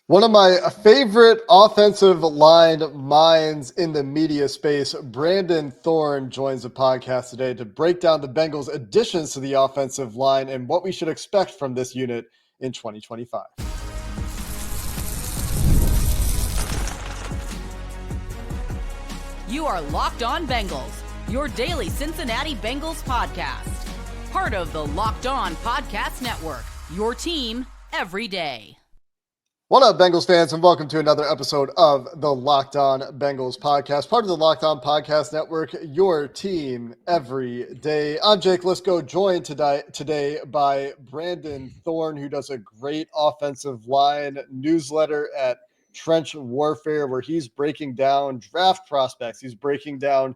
One of my favorite offensive line minds in the media space, Brandon Thorn, joins the podcast today to break down the Bengals' additions to the offensive line and what we should expect from this unit in 2025. You are Locked On Bengals, your daily Cincinnati Bengals podcast. Part of the Locked On Podcast Network, your team every day. What up, Bengals fans, and welcome to another episode of the Locked On Bengals podcast, part of the Locked On Podcast Network, your team every day. I'm Jake Liscow, joined today by Brandon Thorn, who does a great offensive line newsletter at Trench Warfare, where he's breaking down draft prospects. He's breaking down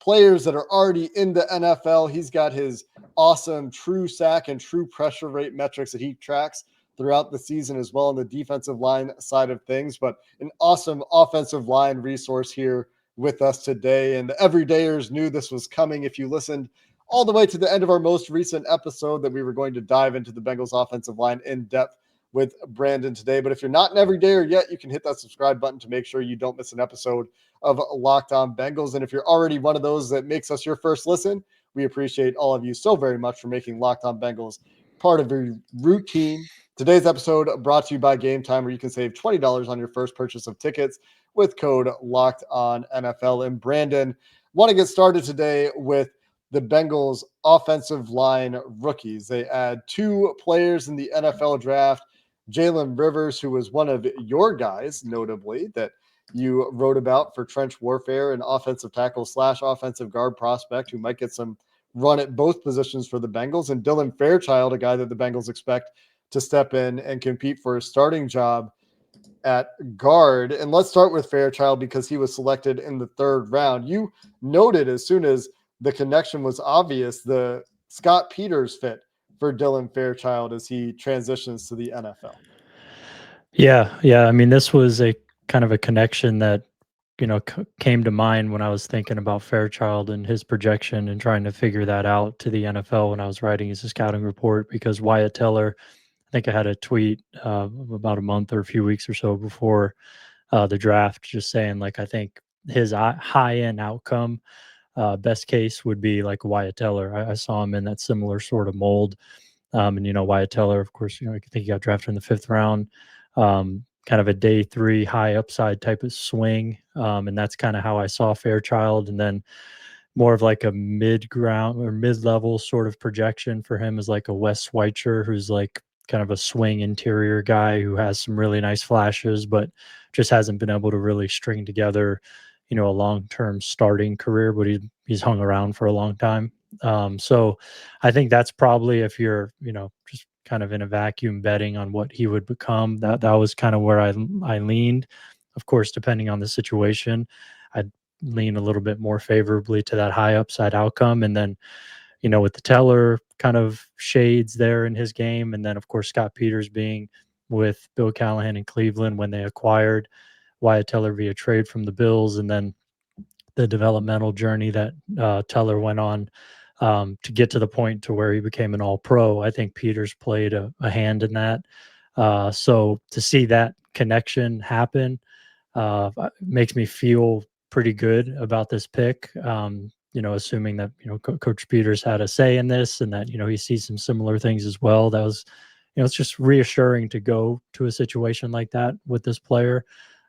players that are already in the NFL. He's got his awesome true sack and true pressure rate metrics that he tracks throughout the season as well on the defensive line side of things, but an awesome offensive line resource here with us today. And the everydayers knew this was coming. If you listened all the way to the end of our most recent episode, that we were going to dive into the Bengals offensive line in depth with Brandon today. But if you're not an everydayer yet, you can hit that subscribe button to make sure you don't miss an episode of Locked On Bengals. And if you're already one of those that makes us your first listen, we appreciate all of you so very much for making Locked On Bengals part of your routine. Today's episode brought to you by Gametime, where you can save $20 on your first purchase of tickets with code Locked On NFL. And Brandon, want to get started today with the Bengals offensive line rookies. They add two players in the NFL draft. Jaylen Rivers, who was one of your guys, notably, that you wrote about for Trench Warfare, an offensive tackle / offensive guard prospect who might get some run at both positions for the Bengals. And Dylan Fairchild, a guy that the Bengals expect to step in and compete for a starting job at guard. And let's start with Fairchild because he was selected in the third round. You noted as soon as the connection was obvious, the Scott Peters fit for Dylan Fairchild as he transitions to the NFL. Yeah. I mean, this was a kind of a connection that, came to mind when I was thinking about Fairchild and his projection and trying to figure that out to the NFL when I was writing his scouting report, because Wyatt Teller, I think I had a tweet about a month or a few weeks or so before the draft, just saying, like, I think his high-end outcome, best case would be like Wyatt Teller. I saw him in that similar sort of mold. And, Wyatt Teller, of course, I think he got drafted in the 5th round, kind of a day 3 high upside type of swing. And that's kind of how I saw Fairchild. And then more of like a mid-ground or mid-level sort of projection for him is like a Wes Schweitzer, who's like kind of a swing interior guy who has some really nice flashes, but just hasn't been able to really string together, a long-term starting career, but he's hung around for a long time. So I think that's probably, if you're, just kind of in a vacuum betting on what he would become, that was kind of where I leaned. Of course, depending on the situation, I'd lean a little bit more favorably to that high upside outcome. And then, with the Teller kind of shades there in his game. And then, of course, Scott Peters being with Bill Callahan in Cleveland when they acquired Wyatt Teller via trade from the Bills. And then the developmental journey that Teller went on to get to the point to where he became an all-pro. I think Peters played a hand in that. So to see that connection happen makes me feel pretty good about this pick. Assuming that, Coach Peters had a say in this and that, he sees some similar things as well. That was, it's just reassuring to go to a situation like that with this player.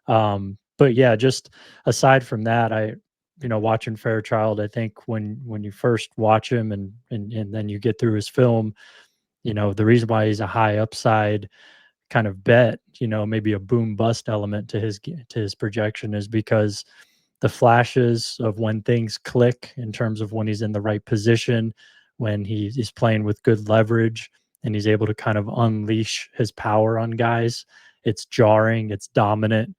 But yeah, just aside from that, watching Fairchild, I think when you first watch him and then you get through his film, the reason why he's a high upside kind of bet, maybe a boom bust element to his projection, is because the flashes of when things click in terms of when he's in the right position, when he's playing with good leverage and he's able to kind of unleash his power on guys, it's jarring, it's dominant.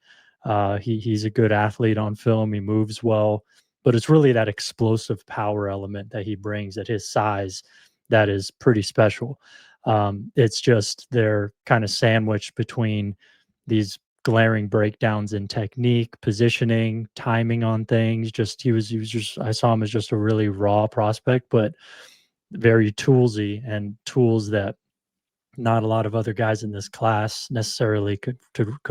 He's a good athlete on film. He moves well, but it's really that explosive power element that he brings at his size that is pretty special. It's just they're kind of sandwiched between these glaring breakdowns in technique, positioning, timing on things. He was just, I saw him as just a really raw prospect, but very toolsy, and tools that not a lot of other guys in this class necessarily could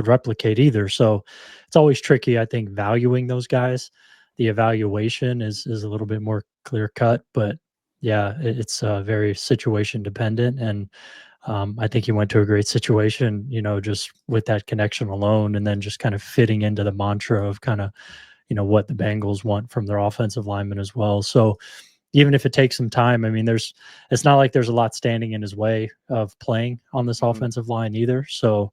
replicate either. So it's always tricky, I think, valuing those guys. The evaluation is a little bit more clear cut, but yeah, it's very situation dependent. And I think he went to a great situation, just with that connection alone, and then just kind of fitting into the mantra of kind of, what the Bengals want from their offensive linemen as well. So even if it takes some time, I mean, it's not like there's a lot standing in his way of playing on this offensive line either. So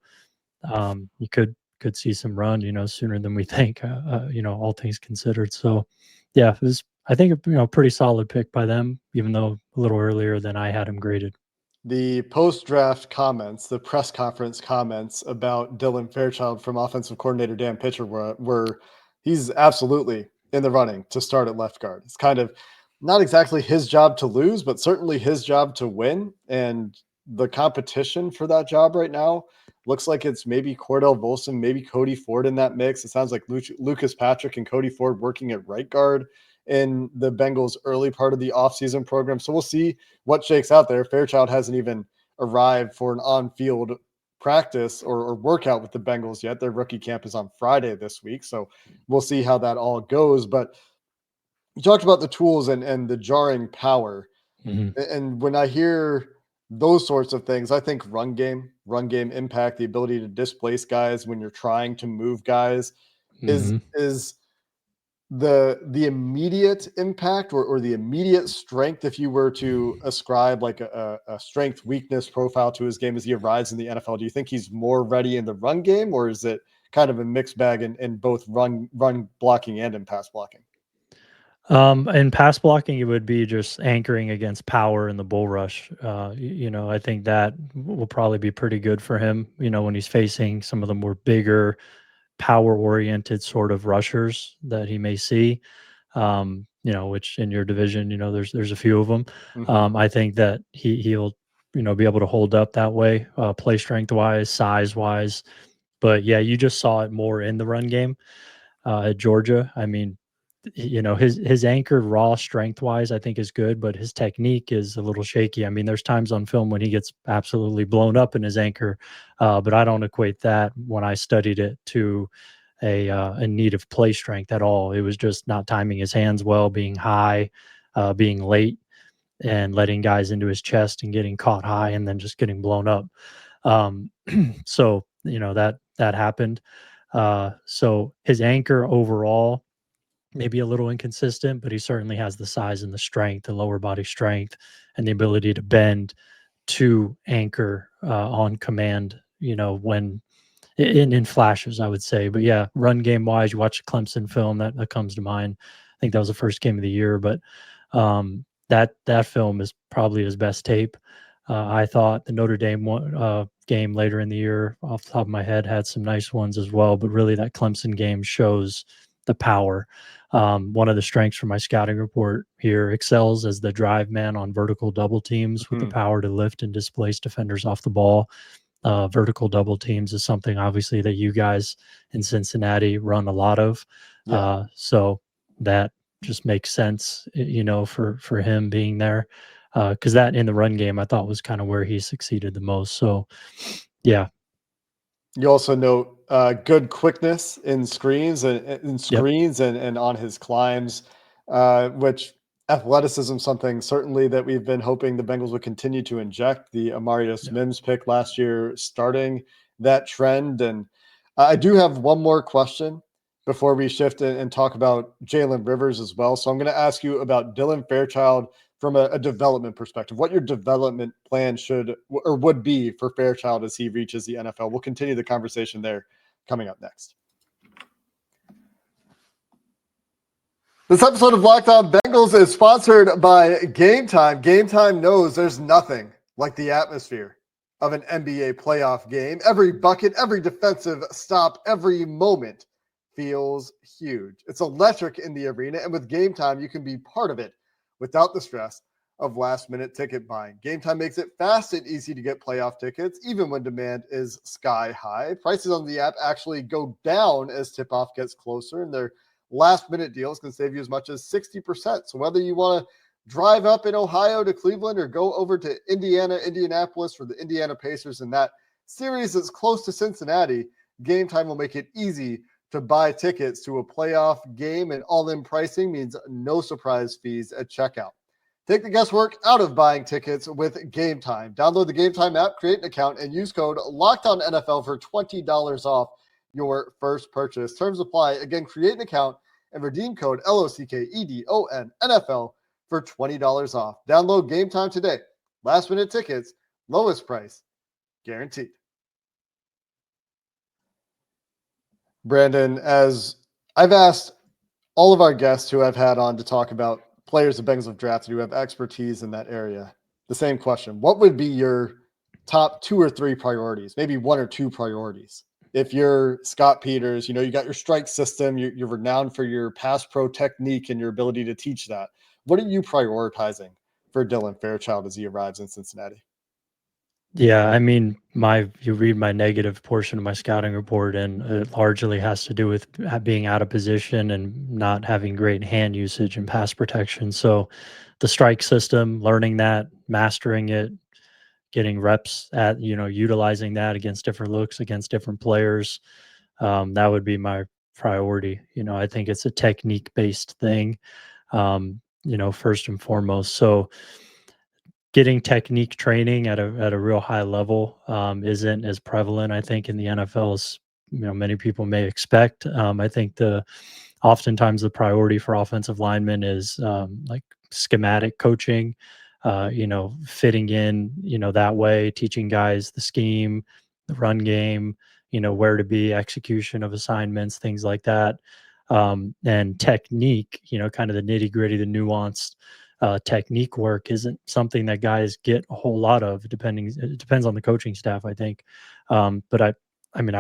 you could see some run, sooner than we think, all things considered. So yeah, it was, I think, pretty solid pick by them, even though a little earlier than I had him graded. The post-draft comments, the press conference comments about Dylan Fairchild from offensive coordinator Dan Pitcher were he's absolutely in the running to start at left guard. It's kind of not exactly his job to lose, but certainly his job to win. And the competition for that job right now looks like it's maybe Cordell Volson, maybe Cody Ford in that mix. It sounds like Lucas Patrick and Cody Ford working at right guard in the Bengals' early part of the offseason program. So we'll see what shakes out there. Fairchild hasn't even arrived for an on-field practice or workout with the Bengals yet. Their rookie camp is on Friday this week. So we'll see how that all goes. But you talked about the tools and the jarring power. Mm-hmm. And when I hear those sorts of things, I think run game impact, the ability to displace guys when you're trying to move guys is the immediate impact or the immediate strength. If you were to ascribe like a strength weakness profile to his game as he arrives in the NFL, do you think he's more ready in the run game, or is it kind of a mixed bag in both run blocking and in pass blocking? In pass blocking, it would be just anchoring against power in the bull rush. I think that will probably be pretty good for him, when he's facing some of the more bigger, power-oriented sort of rushers that he may see, which in your division, there's a few of them. Mm-hmm. I think that he'll, be able to hold up that way, play strength-wise, size-wise. But, yeah, you just saw it more in the run game at Georgia. I mean, his anchor raw strength wise, I think is good, but his technique is a little shaky. I mean, there's times on film when he gets absolutely blown up in his anchor, but I don't equate that when I studied it to a need of play strength at all. It was just not timing his hands well, being high, being late, and letting guys into his chest and getting caught high and then just getting blown up. So that happened. So his anchor overall, maybe a little inconsistent, but he certainly has the size and the strength, the lower body strength, and the ability to bend to anchor on command, when in flashes, I would say. But yeah, run game wise, you watch Clemson film, that comes to mind. I think that was the first game of the year, but that film is probably his best tape. I thought the Notre Dame game later in the year, off the top of my head, had some nice ones as well, but really that Clemson game shows the power. One of the strengths from my scouting report here, excels as the drive man on vertical double teams with the power to lift and displace defenders off the ball. Vertical double teams is something obviously that you guys in Cincinnati run a lot of. Yeah. So that just makes sense, for him being there. Because that in the run game, I thought was kind of where he succeeded the most. So, yeah. You also note good quickness in screens and on his climbs, which athleticism, something certainly that we've been hoping the Bengals would continue to inject. The Amarius Mims pick last year starting that trend. And I do have one more question before we shift and talk about Jaylen Rivers as well. So I'm going to ask you about Dylan Fairchild from a development perspective, what your development plan should or would be for Fairchild as he reaches the NFL. We'll continue the conversation there coming up next. This episode of Locked On Bengals is sponsored by Gametime. Gametime knows there's nothing like the atmosphere of an NBA playoff game. Every bucket, every defensive stop, every moment feels huge. It's electric in the arena, and with Gametime, you can be part of it without the stress of last-minute ticket buying. Gametime makes it fast and easy to get playoff tickets, even when demand is sky high. Prices on the app actually go down as tip-off gets closer, and their last-minute deals can save you as much as 60%. So whether you want to drive up in Ohio to Cleveland or go over to Indianapolis for the Indiana Pacers in that series that's close to Cincinnati, Gametime will make it easy to buy tickets to a playoff game, and all-in pricing means no surprise fees at checkout. Take the guesswork out of buying tickets with Gametime. Download the Gametime app, create an account, and use code LOCKEDONNFL for $20 off your first purchase. Terms apply. Again, create an account and redeem code LOCKEDONNFL for $20 off. Download Gametime today. Last-minute tickets, lowest price, guaranteed. Brandon, as I've asked all of our guests who I've had on to talk about players the Bengals have drafted who have expertise in that area, the same question. What would be your top 2 or 3 priorities, maybe 1 or 2 priorities? If you're Scott Peters, you got your strike system, you're renowned for your pass pro technique and your ability to teach that. What are you prioritizing for Dylan Fairchild as he arrives in Cincinnati? Yeah, I mean, you read my negative portion of my scouting report, and it largely has to do with being out of position and not having great hand usage and pass protection. So the strike system, learning that, mastering it, getting reps at, utilizing that against different looks, against different players, that would be my priority. I think it's a technique-based thing, first and foremost. So getting technique training at a real high level isn't as prevalent, I think, in the NFL as many people may expect. I think oftentimes the priority for offensive linemen is like schematic coaching, fitting in, that way, teaching guys the scheme, the run game, where to be, execution of assignments, things like that. And technique, kind of the nitty gritty, the nuanced technique work isn't something that guys get a whole lot of. It depends on the coaching staff, I think. But I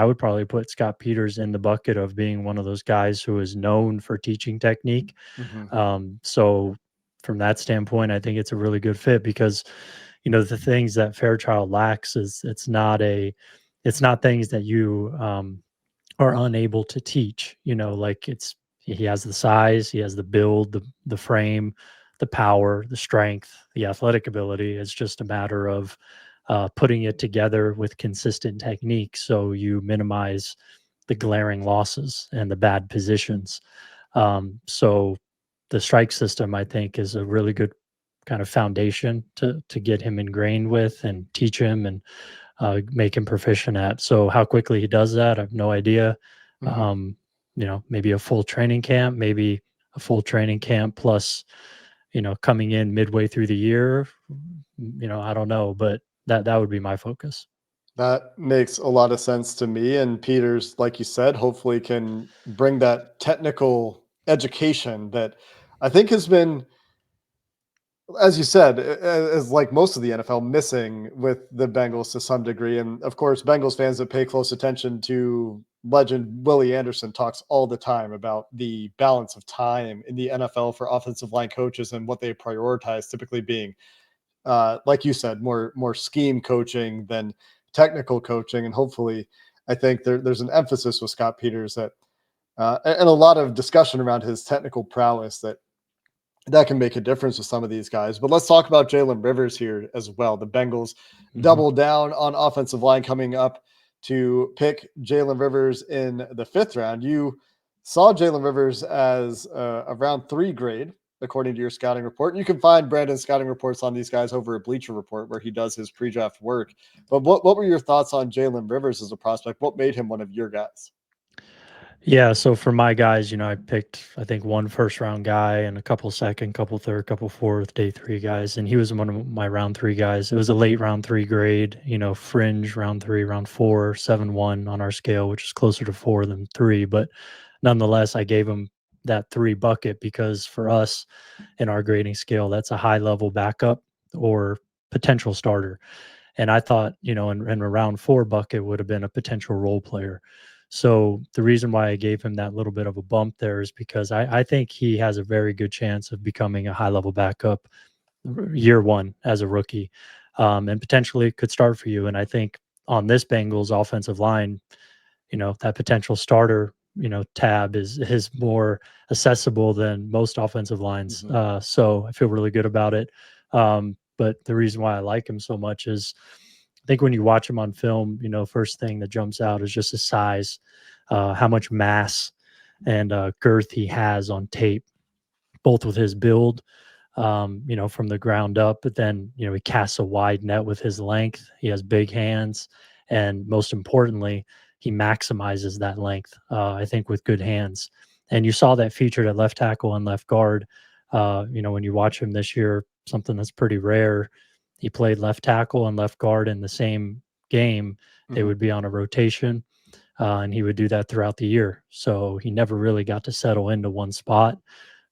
would probably put Scott Peters in the bucket of being one of those guys who is known for teaching technique. So from that standpoint, I think it's a really good fit because, the things that Fairchild lacks is it's not things that you are unable to teach. Like he has the size, he has the build, the frame, the power, the strength, the athletic ability. It's just a matter of putting it together with consistent technique so you minimize the glaring losses and the bad positions. So the strike system, I think, is a really good kind of foundation to get him ingrained with and teach him and make him proficient at. So how quickly he does that, I have no idea. Maybe a full training camp, plus, coming in midway through the year, I don't know, but that would be my focus. That makes a lot of sense to me. And Peters, like you said, hopefully can bring that technical education that I think has been, as you said, as like most of the NFL, missing with the Bengals to some degree. And of course, Bengals fans that pay close attention to legend Willie Anderson talks all the time about the balance of time in the NFL for offensive line coaches and what they prioritize, typically being, like you said, more scheme coaching than technical coaching. And hopefully, I think there's an emphasis with Scott Peters that, and a lot of discussion around his technical prowess that can make a difference with some of these guys. But let's talk about Jaylen Rivers here as well. The Bengals double down on offensive line coming up to pick Jaylen Rivers in the 5th round. You saw Jaylen Rivers as a round 3 grade, according to your scouting report. You can find Brandon's scouting reports on these guys over at Bleacher Report, where he does his pre-draft work. But what were your thoughts on Jaylen Rivers as a prospect? What made him one of your guys? Yeah, so for my guys, I picked, I think, 1 first-round guy and a couple second, couple third, couple fourth, day 3 guys, and he was one of my round 3 guys. It was a late round 3 grade, fringe round 3, round 4, 7-1 on our scale, which is closer to 4 than 3. But nonetheless, I gave him that 3 bucket because for us in our grading scale, that's a high-level backup or potential starter. And I thought, in a round 4 bucket would have been a potential role player. So the reason why I gave him that little bit of a bump there is because I think he has a very good chance of becoming a high-level backup year 1 as a rookie, and potentially could start for you. And I think on this Bengals offensive line, that potential starter tab is more accessible than most offensive lines. So I feel really good about it. But the reason why I like him so much is I think when you watch him on film, first thing that jumps out is just his size, how much mass and girth he has on tape, both with his build, from the ground up, but then, he casts a wide net with his length. He has big hands. And most importantly, he maximizes that length, I think, with good hands. And you saw that featured at left tackle and left guard. When you watch him this year, something that's pretty rare, he played left tackle and left guard in the same game. They would be on a rotation, and he would do that throughout the year. So he never really got to settle into one spot.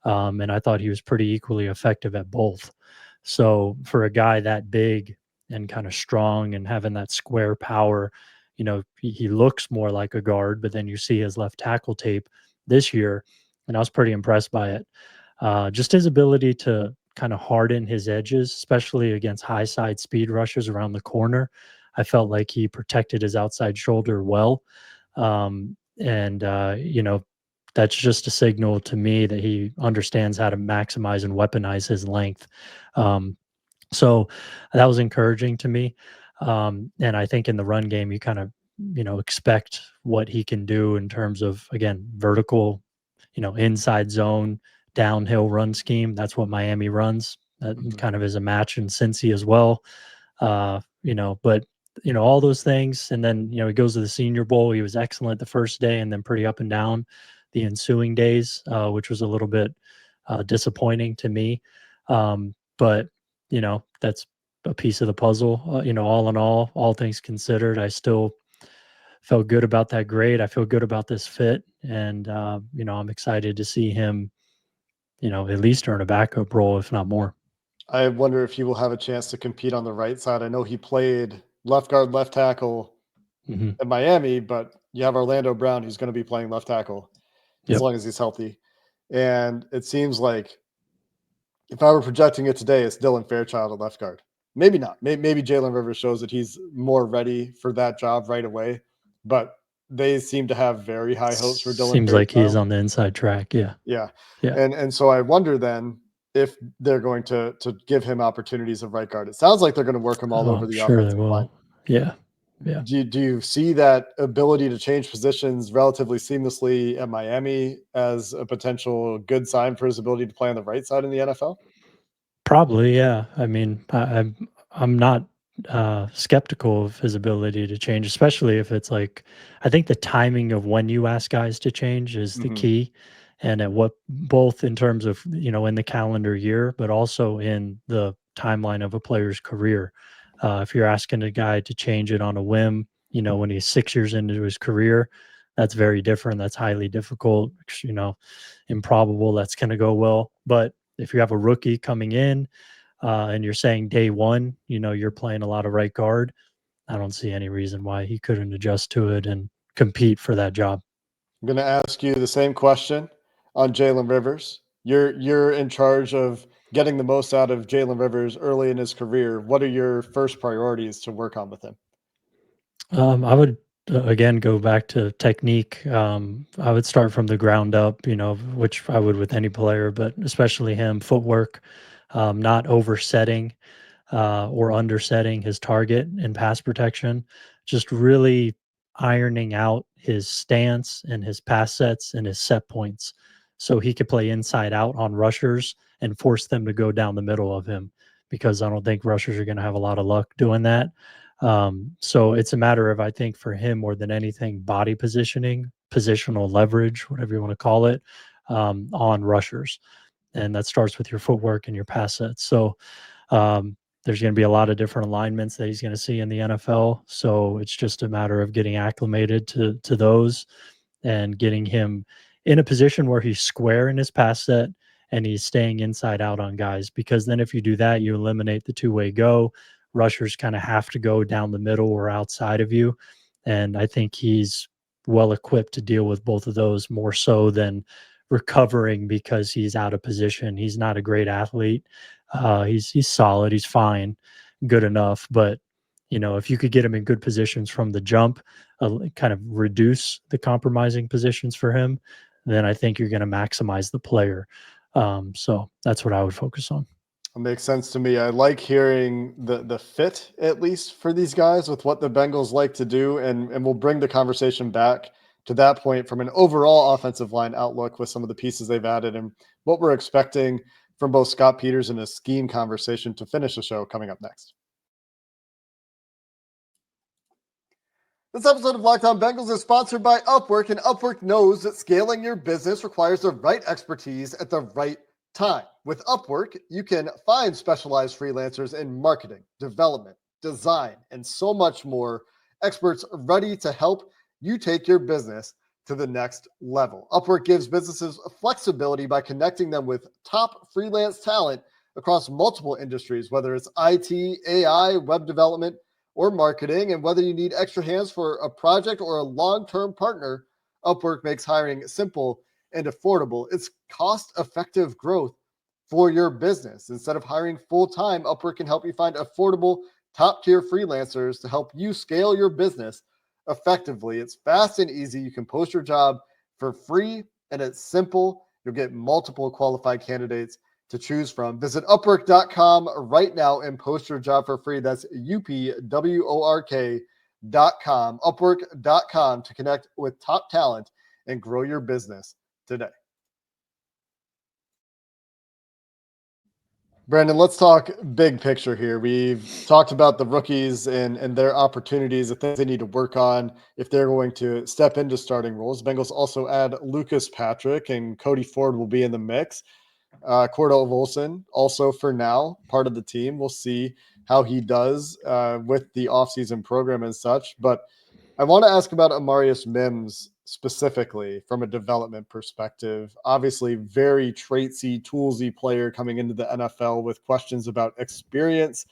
And I thought he was pretty equally effective at both. So for a guy that big and kind of strong and having that square power, he looks more like a guard, but then you see his left tackle tape this year, and I was pretty impressed by it. Just his ability to kind of harden his edges, especially against high side speed rushers around the corner. I felt like he protected his outside shoulder well. That's just a signal to me that he understands how to maximize and weaponize his length. So that was encouraging to me. And I think in the run game, you kind of, expect what he can do in terms of, again, vertical, inside zone, downhill run scheme. That's what Miami runs. That kind of is a match in Cincy as well. But all those things. And then, he goes to the Senior Bowl. He was excellent the first day and then pretty up and down the ensuing days, which was a little bit disappointing to me. But, that's a piece of the puzzle. All in all things considered, I still felt good about that grade. I feel good about this fit. And, I'm excited to see him, at least earn a backup role, if not more. I wonder if he will have a chance to compete on the right side. I know he played left guard, left tackle at Miami, but you have Orlando Brown, who's going to be playing left tackle as long as he's healthy. And it seems like if I were projecting it today, it's Dylan Fairchild at left guard. Maybe not. Maybe Jaylen Rivers shows that he's more ready for that job right away. But they seem to have very high hopes for Dylan Seems Fairchild. Like he's on the inside track. Yeah. And so I wonder then if they're going to give him opportunities of right guard. It sounds like they're going to work him all over the offensive line. Yeah. Do you see that ability to change positions relatively seamlessly at Miami as a potential good sign for his ability to play on the right side in the NFL? Probably, yeah. I mean, I'm not skeptical of his ability to change, especially if it's like, I think the timing of when you ask guys to change is the key, and at what, both in terms of, in the calendar year, but also in the timeline of a player's career. If you're asking a guy to change it on a whim, when he's 6 years into his career, that's very different. That's highly difficult, improbable that's going to go well. But if you have a rookie coming in and you're saying day one, you're playing a lot of right guard, I don't see any reason why he couldn't adjust to it and compete for that job. I'm going to ask you the same question on Jaylen Rivers. You're in charge of getting the most out of Jaylen Rivers early in his career. What are your first priorities to work on with him? I would again go back to technique. I would start from the ground up, which I would with any player, but especially him. Footwork, not oversetting or undersetting his target in pass protection. Just really ironing out his stance and his pass sets and his set points, so he could play inside out on rushers and force them to go down the middle of him, because I don't think rushers are going to have a lot of luck doing that. So it's a matter of, I think for him more than anything, body positioning, positional leverage, whatever you want to call it, on rushers. And that starts with your footwork and your pass sets. So there's going to be a lot of different alignments that he's going to see in the NFL. So it's just a matter of getting acclimated to those and getting him in a position where he's square in his pass set and he's staying inside out on guys. Because then if you do that, you eliminate the two-way go. Rushers kind of have to go down the middle or outside of you. And I think he's well equipped to deal with both of those, more so than recovering because he's out of position. He's not a great athlete. He's solid. He's fine, good enough. But, if you could get him in good positions from the jump, kind of reduce the compromising positions for him, then I think you're going to maximize the player. So that's what I would focus on. It makes sense to me. I like hearing the fit, at least for these guys, with what the Bengals like to do, and we'll bring the conversation back to that point from an overall offensive line outlook with some of the pieces they've added and what we're expecting from both Scott Peters and a scheme conversation to finish the show coming up next. This episode of Locked On Bengals is sponsored by Upwork, and Upwork knows that scaling your business requires the right expertise at the right time. With Upwork, you can find specialized freelancers in marketing, development, design, and so much more. Experts ready to help you take your business to the next level. Upwork gives businesses flexibility by connecting them with top freelance talent across multiple industries, whether it's IT, AI, web development, or marketing. And whether you need extra hands for a project or a long-term partner, Upwork makes hiring simple and affordable. It's cost-effective growth for your business. Instead of hiring full-time, Upwork can help you find affordable, top-tier freelancers to help you scale your business effectively. It's fast and easy. You can post your job for free, and it's simple. You'll get multiple qualified candidates to choose from. Visit Upwork.com right now and post your job for free. That's UPWORK.com. Upwork.com to connect with top talent and grow your business today. Brandon, let's talk big picture here. We've talked about the rookies and their opportunities, the things they need to work on if they're going to step into starting roles. Bengals also add Lucas Patrick, and Cody Ford will be in the mix. Cordell Volson also for now part of the team. We'll see how he does with the offseason program and such. But I want to ask about Amarius Mims specifically from a development perspective. Obviously, very traitsy, toolsy player coming into the NFL with questions about experience.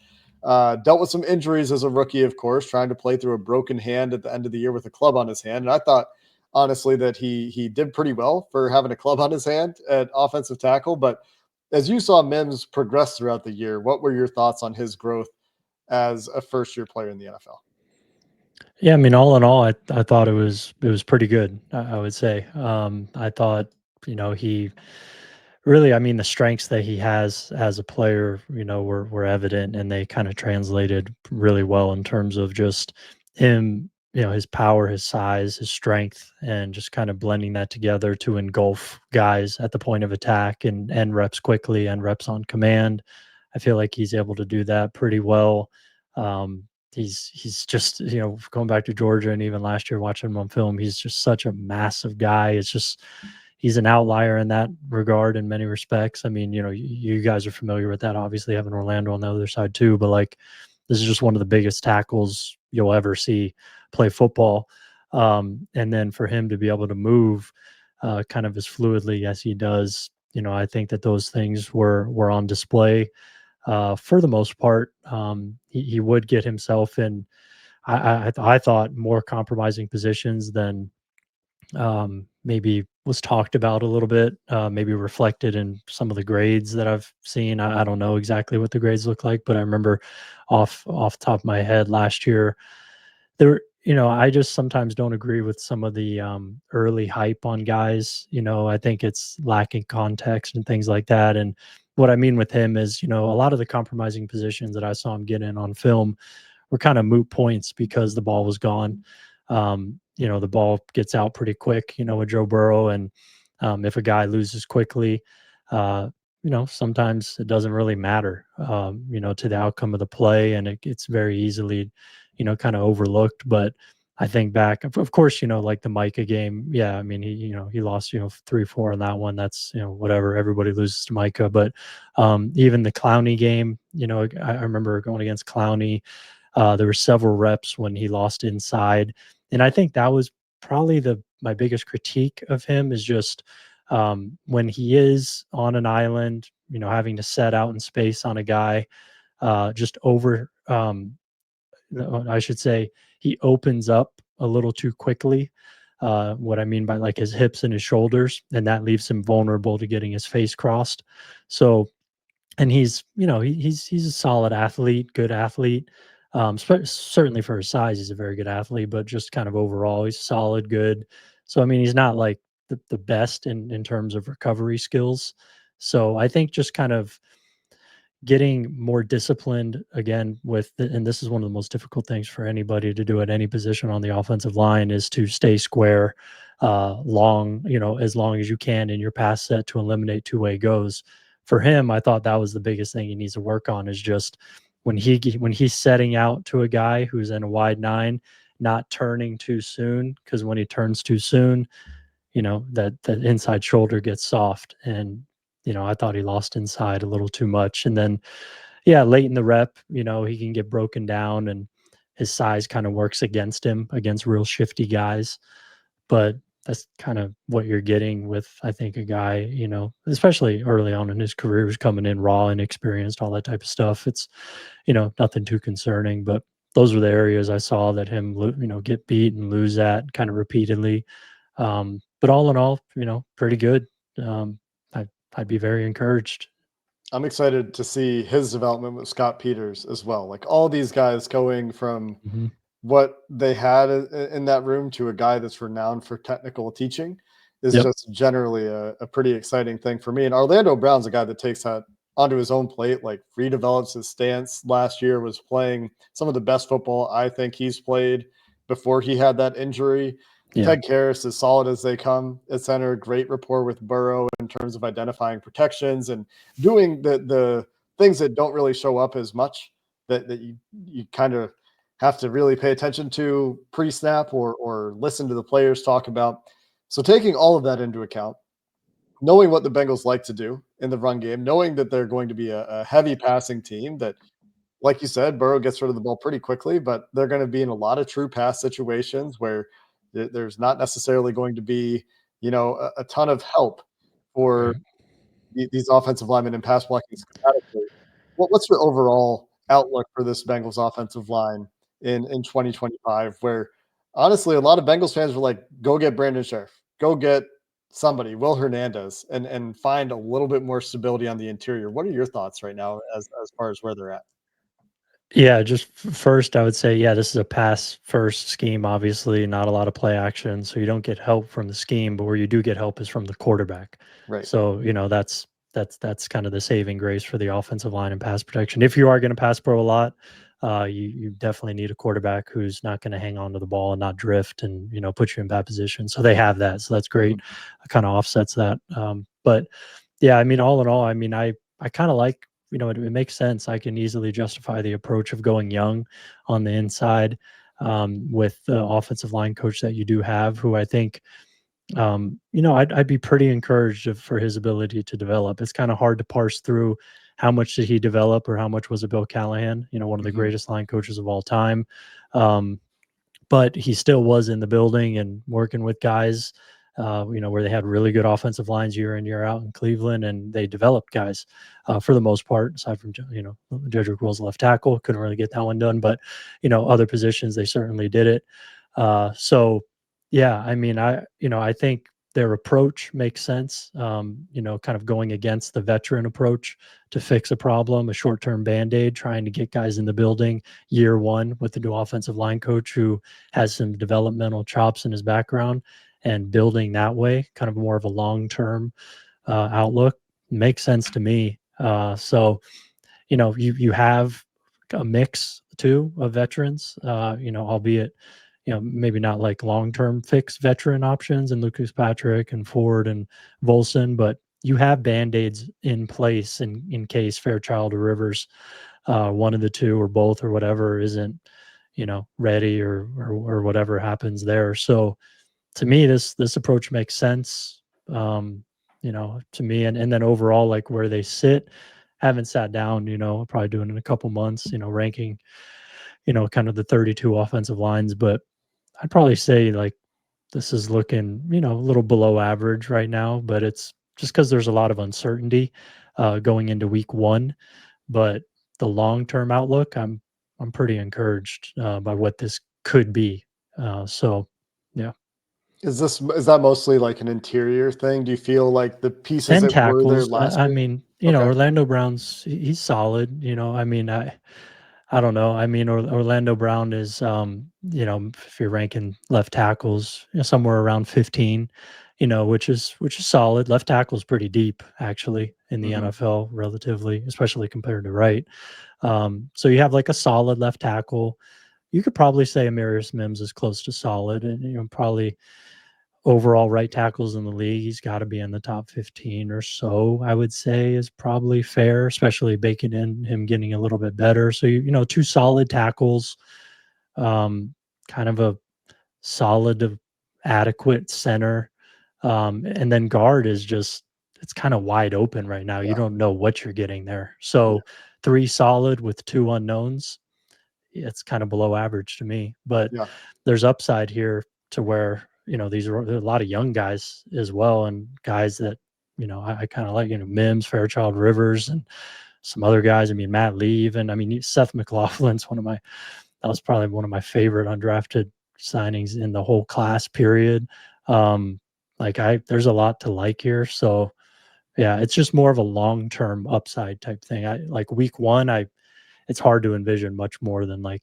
Dealt with some injuries as a rookie, of course, trying to play through a broken hand at the end of the year with a club on his hand. And I thought, honestly, that he did pretty well for having a club on his hand at offensive tackle. But as you saw Mims progress throughout the year, what were your thoughts on his growth as a first-year player in the NFL? Yeah, I mean, all in all, I thought it was pretty good. I would say. I thought, he really, I mean, the strengths that he has as a player, were evident, and they kind of translated really well in terms of just him, his power, his size, his strength, and just kind of blending that together to engulf guys at the point of attack and reps quickly and reps on command. I feel like he's able to do that pretty well. He's just, going back to Georgia and even last year watching him on film, he's just such a massive guy. It's just, he's an outlier in that regard in many respects. I mean, you guys are familiar with that, obviously having Orlando on the other side too, but like, this is just one of the biggest tackles you'll ever see play football. And then for him to be able to move kind of as fluidly as he does, I think that those things were on display. For the most part, he would get himself in, I thought, more compromising positions than maybe was talked about a little bit, maybe reflected in some of the grades that I've seen. I don't know exactly what the grades look like, but I remember off the top of my head last year, there, I just sometimes don't agree with some of the early hype on guys. I think it's lacking context and things like that. And what I mean with him is, a lot of the compromising positions that I saw him get in on film were kind of moot points because the ball was gone. The ball gets out pretty quick, with Joe Burrow. And if a guy loses quickly, sometimes it doesn't really matter, to the outcome of the play. And it gets very easily, kind of overlooked. But I think back, of course, like the Micah game. Yeah. I mean, he lost, 3-4 in that one. That's, whatever. Everybody loses to Micah. But even the Clowney game, I remember going against Clowney. There were several reps when he lost inside. And I think that was probably my biggest critique of him is just when he is on an island, having to set out in space on a guy, just over, I should say, he opens up a little too quickly. What I mean by like his hips and his shoulders, and that leaves him vulnerable to getting his face crossed. So, and he's a solid athlete, good athlete. Certainly for his size, he's a very good athlete, but just kind of overall, he's solid, good. So, I mean, he's not like the best in terms of recovery skills. So I think just kind of getting more disciplined again and this is one of the most difficult things for anybody to do at any position on the offensive line is to stay square long, as long as you can in your pass set to eliminate two-way goes. For him, I thought that was the biggest thing he needs to work on is just when he's setting out to a guy who's in a wide nine, not turning too soon, because when he turns too soon, that inside shoulder gets soft. And I thought he lost inside a little too much. And then, yeah, late in the rep, he can get broken down and his size kind of works against him, against real shifty guys. But that's kind of what you're getting with, I think, a guy, especially early on in his career, who's coming in raw and experienced, all that type of stuff. It's, nothing too concerning. But those were the areas I saw that him, get beat and lose at kind of repeatedly. But all in all, pretty good. I'd be very encouraged. I'm excited to see his development with Scott Peters as well. Like all these guys going from what they had in that room to a guy that's renowned for technical teaching is just generally a pretty exciting thing for me. And Orlando Brown's a guy that takes that onto his own plate, like redevelops his stance. Last year was playing some of the best football I think he's played before he had that injury. Yeah. Ted Karras, as solid as they come at center, great rapport with Burrow in terms of identifying protections and doing the things that don't really show up as much that you kind of have to really pay attention to pre-snap or listen to the players talk about. So taking all of that into account, knowing what the Bengals like to do in the run game, knowing that they're going to be a heavy passing team that, like you said, Burrow gets rid of the ball pretty quickly, but they're going to be in a lot of true pass situations where there's not necessarily going to be, a ton of help for these offensive linemen and pass blocking schematically. What's your overall outlook for this Bengals offensive line in 2025, where honestly, a lot of Bengals fans were like, go get Brandon Sheriff, go get somebody, Will Hernandez, and find a little bit more stability on the interior. What are your thoughts right now as far as where they're at? Yeah, just first, I would say, this is a pass first scheme, obviously, not a lot of play action. So you don't get help from the scheme, but where you do get help is from the quarterback. Right. So, that's kind of the saving grace for the offensive line and pass protection. If you are going to pass pro a lot, you definitely need a quarterback who's not going to hang on to the ball and not drift and, put you in bad position. So they have that. So that's great. It kind of offsets that. But yeah, I mean, all in all, I mean, I kind of like, it makes sense. I can easily justify the approach of going young on the inside with the offensive line coach that you do have, who I think, I'd be pretty encouraged for his ability to develop. It's kind of hard to parse through how much did he develop or how much was it Bill Callahan, one of the greatest line coaches of all time. But he still was in the building and working with guys, where they had really good offensive lines year in, year out in Cleveland, and they developed guys for the most part, aside from, Jedrick Wills left tackle, couldn't really get that one done, but, other positions, they certainly did it. So, yeah, I mean, I think their approach makes sense, kind of going against the veteran approach to fix a problem, a short-term Band-Aid, trying to get guys in the building year one with the new offensive line coach who has some developmental chops in his background, and building that way, kind of more of a long-term outlook, makes sense to me. So, you have a mix too of veterans, albeit, maybe not like long-term fixed veteran options and Lucas Patrick and Ford and Volson, but you have Band-Aids in place in case Fairchild or Rivers, one of the two or both or whatever isn't, ready or whatever happens there. So to me, this approach makes sense, to me, and then overall, like where they sit, haven't sat down, probably doing in a couple months, ranking, kind of the 32 offensive lines, but I'd probably say like this is looking, a little below average right now, but it's just because there's a lot of uncertainty going into week one. But the long-term outlook, I'm pretty encouraged by what this could be. So, yeah. Is that mostly like an interior thing? Do you feel like the pieces And that were there tackles. last I year? mean, Okay. Orlando Brown's he's solid. I mean, I don't know. I mean, Orlando Brown is, if you're ranking left tackles, somewhere around 15, which is solid. Left tackle's pretty deep actually in the Mm-hmm. NFL, relatively, especially compared to right. So you have like a solid left tackle. You could probably say Amarius Mims is close to solid, and probably overall right tackles in the league, he's got to be in the top 15 or so, I would say is probably fair, especially baking in him getting a little bit better. So, two solid tackles, kind of a solid to adequate center. And then guard is just, it's kind of wide open right now. You Yeah. don't know what you're getting there. Yeah. So 3 solid with 2 unknowns, it's kind of below average to me. But Yeah. there's upside here to where, these are a lot of young guys as well, and guys that, I kind of like, Mims, Fairchild, Rivers, and some other guys. I mean, Matt Lee, even. I mean, Seth McLaughlin's that was probably one of my favorite undrafted signings in the whole class period. There's a lot to like here. So yeah, it's just more of a long-term upside type thing. I like week one, it's hard to envision much more than like,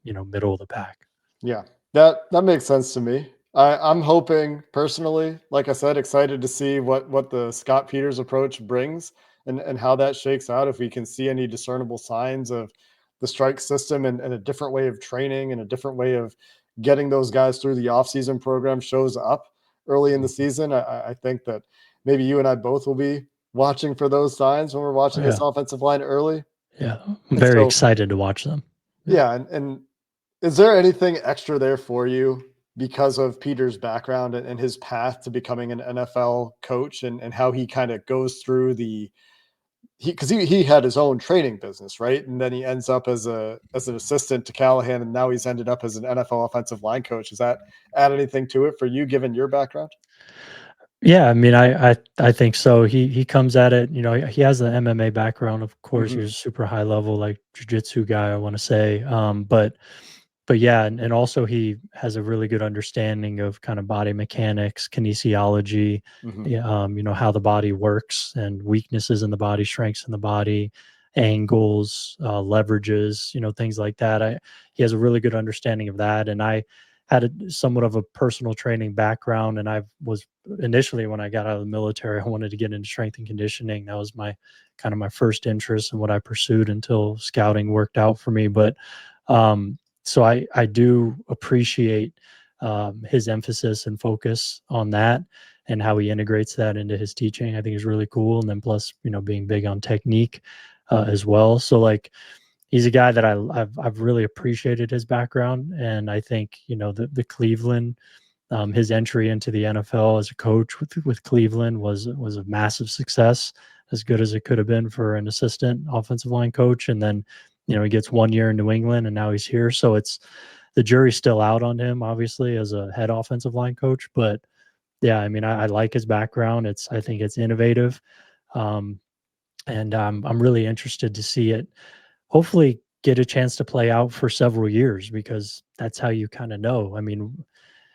middle of the pack. Yeah. That makes sense to me. I'm hoping personally, like I said, excited to see what the Scott Peters approach brings and how that shakes out. If we can see any discernible signs of the strike system and a different way of training and a different way of getting those guys through the offseason program shows up early in the season, I think that maybe you and I both will be watching for those signs when we're watching this Yeah. offensive line early. Yeah. I'm And very so, excited to watch them. yeah, and is there anything extra there for you because of Peter's background and his path to becoming an NFL coach and how he kind of goes through he had his own training business, right? And then he ends up as an assistant to Callahan, and now he's ended up as an NFL offensive line coach. Does that add anything to it for you, given your background? Yeah, I mean, I think so. He comes at it, he has the MMA background, of course. Mm-hmm. He's a super high level, like jiu-jitsu guy, I want to say. But yeah, and also he has a really good understanding of kind of body mechanics, kinesiology, Mm-hmm. yeah, how the body works and weaknesses in the body, strengths in the body, angles, leverages, things like that. He has a really good understanding of that. And I had somewhat of a personal training background, and I was initially, when I got out of the military, I wanted to get into strength and conditioning. That was my first interest and what I pursued until scouting worked out for me. But so I do appreciate his emphasis and focus on that and how he integrates that into his teaching. I think is really cool. And then plus, being big on technique as well. So like, he's a guy that I've really appreciated his background, and I think the Cleveland, his entry into the NFL as a coach with Cleveland was a massive success, as good as it could have been for an assistant offensive line coach. And then he gets 1 year in New England, and now he's here. So it's the jury's still out on him, obviously, as a head offensive line coach. But yeah, I mean, I like his background. I think it's innovative, and I'm really interested to see it hopefully get a chance to play out for several years, because that's how you kind of know. I mean,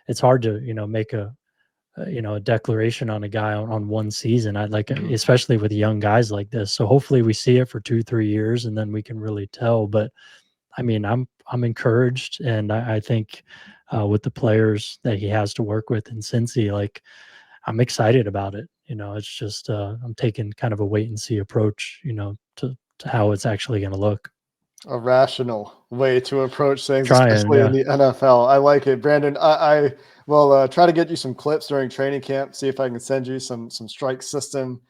it's hard to, make a declaration on a guy on one season. I like, Mm-hmm. especially with young guys like this. So hopefully we see it for 2-3 years, and then we can really tell. But I mean, I'm encouraged, and I think with the players that he has to work with in Cincy, like, I'm excited about it. It's just I'm taking kind of a wait and see approach, to how it's actually going to look. A rational way to approach things, Trying, especially in yeah, the NFL. I like it, Brandon. I will try to get you some clips during training camp. See if I can send you some strike system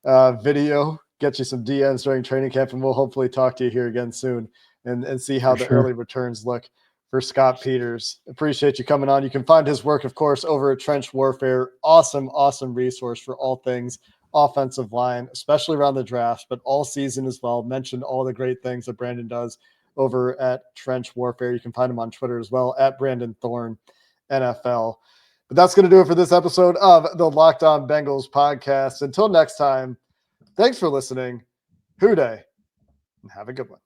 video. Get you some DMs during training camp, and we'll hopefully talk to you here again soon and see how for the early sure. returns look for Scott Peters. Appreciate you coming on. You can find his work, of course, over at Trench Warfare. Awesome resource for all things offensive line, especially around the draft, but all season as well. Mentioned all the great things that Brandon does over at Trench Warfare. You can find him on Twitter as well at Brandon Thorn NFL. But that's going to do it for this episode of the Locked On Bengals podcast. Until next time, thanks for listening. Hoo day, and have a good one.